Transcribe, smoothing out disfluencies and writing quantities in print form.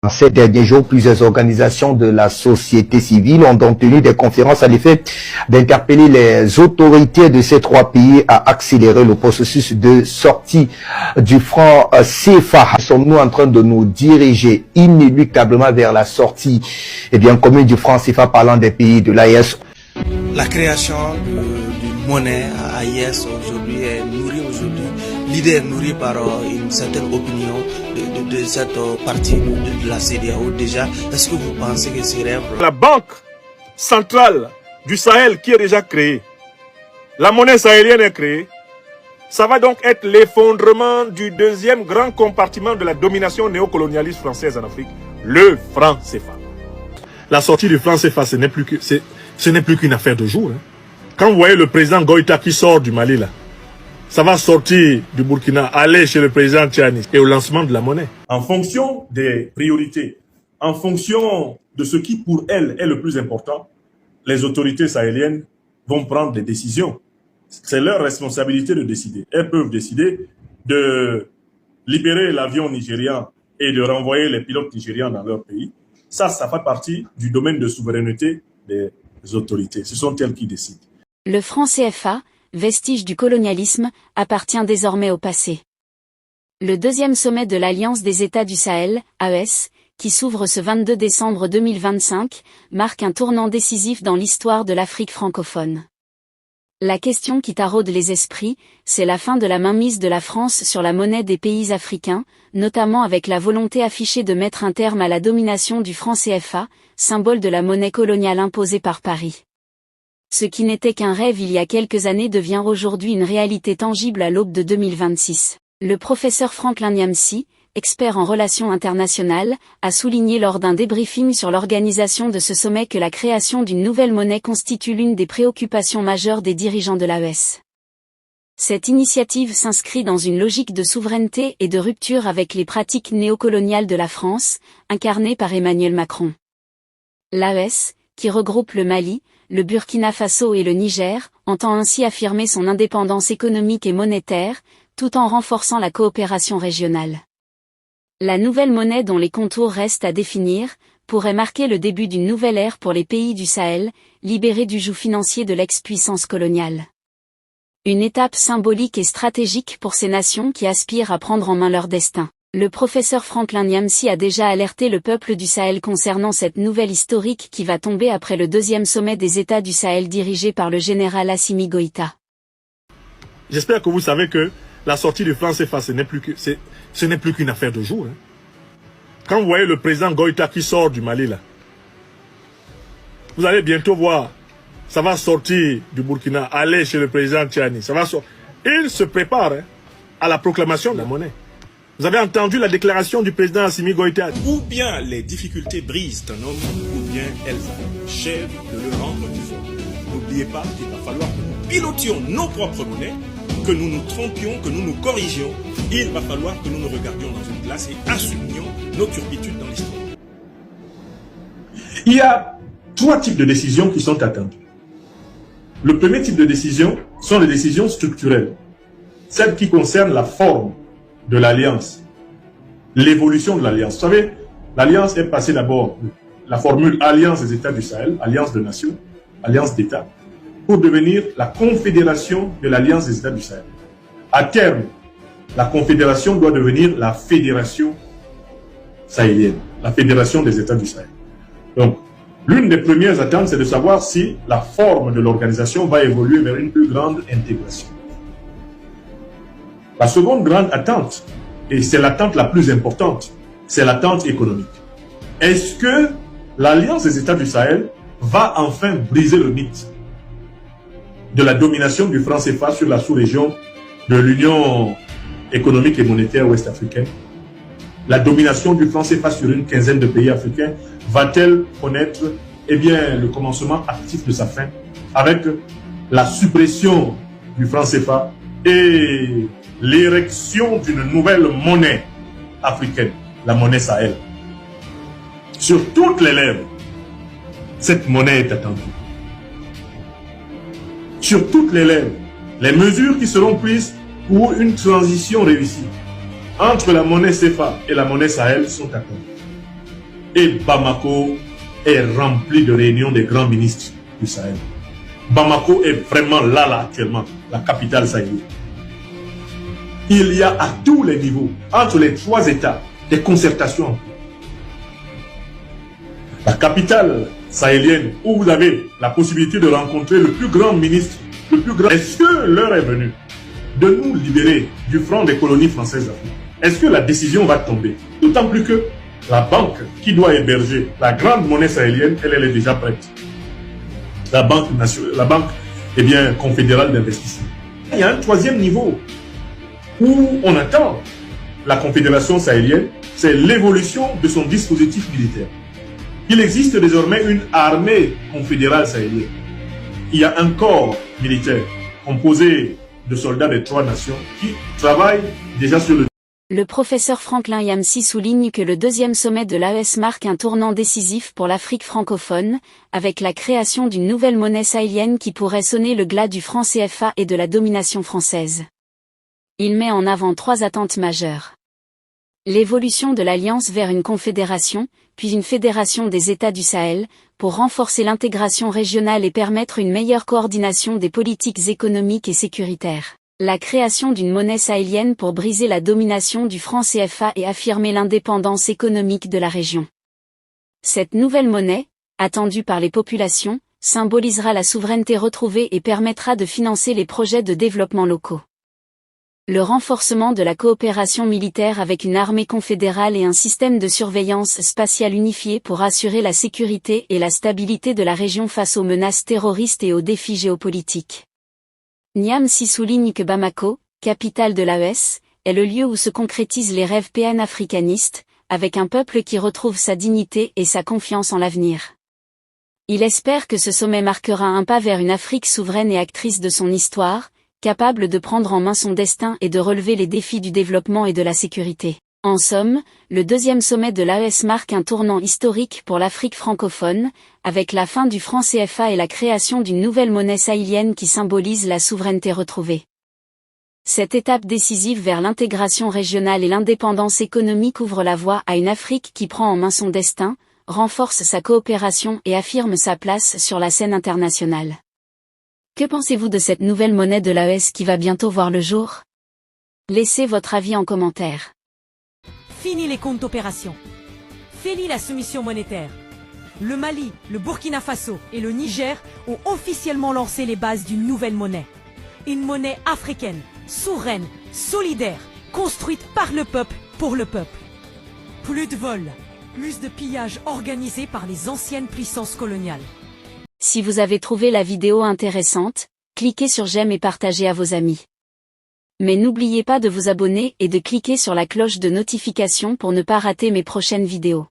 Ces derniers jours, plusieurs organisations de la société civile ont donc tenu des conférences à l'effet d'interpeller les autorités de ces trois pays à accélérer le processus de sortie du franc CFA. Sommes-nous en train de nous diriger inéluctablement vers la sortie commune du franc CFA parlant des pays de l'AES? La création d'une monnaie à AES aujourd'hui est nourrie l'idée est nourrie par une certaine opinion de cette partie de la CEDEAO déjà. Est-ce que vous pensez que ces rêves... La banque centrale du Sahel qui est déjà créée, la monnaie sahélienne est créée, ça va donc être l'effondrement du deuxième grand compartiment de la domination néocolonialiste française en Afrique, le franc CFA. La sortie du franc CFA, ce n'est plus qu'une affaire de jour. Quand vous voyez le président Goïta qui sort du Mali, là, ça va sortir du Burkina, aller chez le président Tchani et au lancement de la monnaie. En fonction des priorités, en fonction de ce qui pour elles est le plus important, les autorités sahéliennes vont prendre des décisions. C'est leur responsabilité de décider. Elles peuvent décider de libérer l'avion nigérian et de renvoyer les pilotes nigérians dans leur pays. Ça fait partie du domaine de souveraineté des autorités. Ce sont elles qui décident. Le franc CFA, vestige du colonialisme, appartient désormais au passé. Le deuxième sommet de l'Alliance des États du Sahel, AES, qui s'ouvre ce 22 décembre 2025, marque un tournant décisif dans l'histoire de l'Afrique francophone. La question qui taraude les esprits, c'est la fin de la mainmise de la France sur la monnaie des pays africains, notamment avec la volonté affichée de mettre un terme à la domination du franc CFA, symbole de la monnaie coloniale imposée par Paris. Ce qui n'était qu'un rêve il y a quelques années devient aujourd'hui une réalité tangible à l'aube de 2026. Le professeur Franklin Nyamsi, expert en relations internationales, a souligné lors d'un débriefing sur l'organisation de ce sommet que la création d'une nouvelle monnaie constitue l'une des préoccupations majeures des dirigeants de l'AES. Cette initiative s'inscrit dans une logique de souveraineté et de rupture avec les pratiques néocoloniales de la France, incarnées par Emmanuel Macron. L'AES, qui regroupe le Mali, le Burkina Faso et le Niger, entend ainsi affirmer son indépendance économique et monétaire, tout en renforçant la coopération régionale. La nouvelle monnaie dont les contours restent à définir, pourrait marquer le début d'une nouvelle ère pour les pays du Sahel, libérés du joug financier de l'ex-puissance coloniale. Une étape symbolique et stratégique pour ces nations qui aspirent à prendre en main leur destin. Le professeur Franklin Nyamsi a déjà alerté le peuple du Sahel concernant cette nouvelle historique qui va tomber après le deuxième sommet des États du Sahel dirigé par le général Assimi Goïta. J'espère que vous savez que la sortie du franc CFA, ce n'est plus qu'une affaire de jour. Quand vous voyez le président Goïta qui sort du Mali, là, vous allez bientôt voir, ça va sortir du Burkina, aller chez le président Tchani. Il se prépare à la proclamation de la monnaie. Vous avez entendu la déclaration du président Assimi Goïta. Ou bien les difficultés brisent un homme, ou bien elles achèvent de le rendre plus fort. N'oubliez pas qu'il va falloir que nous pilotions nos propres monnaies, que nous nous trompions, que nous nous corrigions. Il va falloir que nous nous regardions dans une glace et assumions nos turpitudes dans l'histoire. Il y a trois types de décisions qui sont attendues. Le premier type de décision sont les décisions structurelles. Celles qui concernent la forme de l'alliance, l'évolution de l'alliance. Vous savez, l'alliance est passée d'abord la formule Alliance des États du Sahel, Alliance de nations, Alliance d'États, pour devenir la confédération de l'Alliance des États du Sahel. À terme, la confédération doit devenir la fédération sahélienne, la fédération des États du Sahel. Donc, l'une des premières attentes, c'est de savoir si la forme de l'organisation va évoluer vers une plus grande intégration. La seconde grande attente, et c'est l'attente la plus importante, c'est l'attente économique. Est-ce que l'Alliance des États du Sahel va enfin briser le mythe de la domination du franc CFA sur la sous-région de l'Union économique et monétaire ouest-africaine? La domination du franc CFA sur une quinzaine de pays africains va-t-elle connaître le commencement actif de sa fin avec la suppression du franc CFA et l'érection d'une nouvelle monnaie africaine, la monnaie Sahel? Sur toutes les lèvres, cette monnaie est attendue. Sur toutes les lèvres, les mesures qui seront prises pour une transition réussie entre la monnaie CFA et la monnaie Sahel sont attendues. Et Bamako est rempli de réunions des grands ministres du Sahel. Bamako est vraiment là actuellement, la capitale sahélienne. Il y a à tous les niveaux, entre les trois États, des concertations. La capitale sahélienne, où vous avez la possibilité de rencontrer le plus grand ministre, le plus grand. Est-ce que l'heure est venue de nous libérer du franc des colonies françaises d'Afrique? Est-ce que la décision va tomber? D'autant plus que la banque qui doit héberger la grande monnaie sahélienne, elle est déjà prête. La banque confédérale d'investissement. Il y a un troisième niveau où on attend la confédération sahélienne, c'est l'évolution de son dispositif militaire. Il existe désormais une armée confédérale sahélienne. Il y a un corps militaire composé de soldats des trois nations qui travaillent déjà sur Le professeur Franklin Yamsi souligne que le deuxième sommet de l'AES marque un tournant décisif pour l'Afrique francophone, avec la création d'une nouvelle monnaie sahélienne qui pourrait sonner le glas du franc CFA et de la domination française. Il met en avant trois attentes majeures. L'évolution de l'Alliance vers une confédération, puis une fédération des États du Sahel, pour renforcer l'intégration régionale et permettre une meilleure coordination des politiques économiques et sécuritaires. La création d'une monnaie sahélienne pour briser la domination du franc CFA et affirmer l'indépendance économique de la région. Cette nouvelle monnaie, attendue par les populations, symbolisera la souveraineté retrouvée et permettra de financer les projets de développement locaux. Le renforcement de la coopération militaire avec une armée confédérale et un système de surveillance spatiale unifié pour assurer la sécurité et la stabilité de la région face aux menaces terroristes et aux défis géopolitiques. Nyamsi souligne que Bamako, capitale de l'AES, est le lieu où se concrétisent les rêves pan-africanistes, avec un peuple qui retrouve sa dignité et sa confiance en l'avenir. Il espère que ce sommet marquera un pas vers une Afrique souveraine et actrice de son histoire, capable de prendre en main son destin et de relever les défis du développement et de la sécurité. En somme, le deuxième sommet de l'AES marque un tournant historique pour l'Afrique francophone, avec la fin du franc CFA et la création d'une nouvelle monnaie sahélienne qui symbolise la souveraineté retrouvée. Cette étape décisive vers l'intégration régionale et l'indépendance économique ouvre la voie à une Afrique qui prend en main son destin, renforce sa coopération et affirme sa place sur la scène internationale. Que pensez-vous de cette nouvelle monnaie de l'AES qui va bientôt voir le jour? Laissez votre avis en commentaire. Fini les comptes d'opération. Fini la soumission monétaire. Le Mali, le Burkina Faso et le Niger ont officiellement lancé les bases d'une nouvelle monnaie. Une monnaie africaine, souveraine, solidaire, construite par le peuple, pour le peuple. Plus de vols, plus de pillages organisés par les anciennes puissances coloniales. Si vous avez trouvé la vidéo intéressante, cliquez sur j'aime et partagez à vos amis. Mais n'oubliez pas de vous abonner et de cliquer sur la cloche de notification pour ne pas rater mes prochaines vidéos.